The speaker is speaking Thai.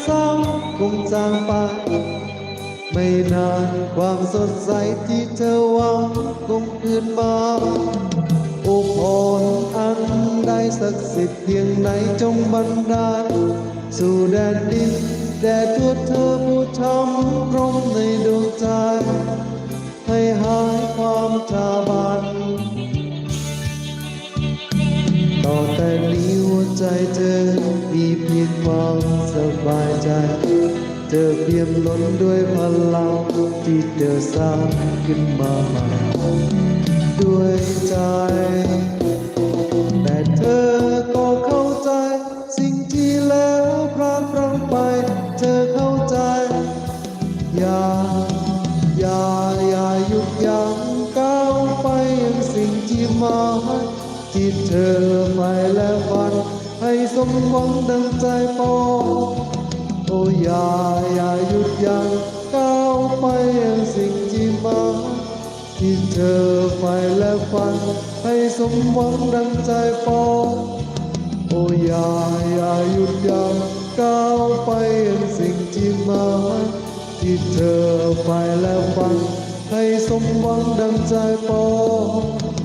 เศร้าคงจางไปไม่นานความสดใสที่เธอหวังคงคืนมาโอ้พรอันใดศักดิ์สิทธิ์เพียงไหนจงบันดาลสู่แดนดินแด่ตัวเธอผู้ช้ำร้มในดวงใจให้หายความชาบานต่อแต่นี้หัวใจเธอมีเพียงความสบายใจเธอเปี่ยมล้นด้วยพลังที่เธอสร้างขึ้นมาใหม่ด้วยใจแต่เธอก็เข้าใจสิ่งที่แล้วพลาดพลั้งไปเธอเข้าใจอย่าหยุดยั้งก้าวไปยังสิ่งที่หมายที่เธอไปและฝันให้สมหวังดังใจปองโอ้อย่าหยุดยั้งก้าวไปยังสิ่งที่หมายที่เธอไปและฝันให้สมหวังดังใจปองโอ้อย่าหยุดยั้งก้าวไปยังสิ่งที่หมายที่เธอไปและฝันให้สมหวังดังใจปอง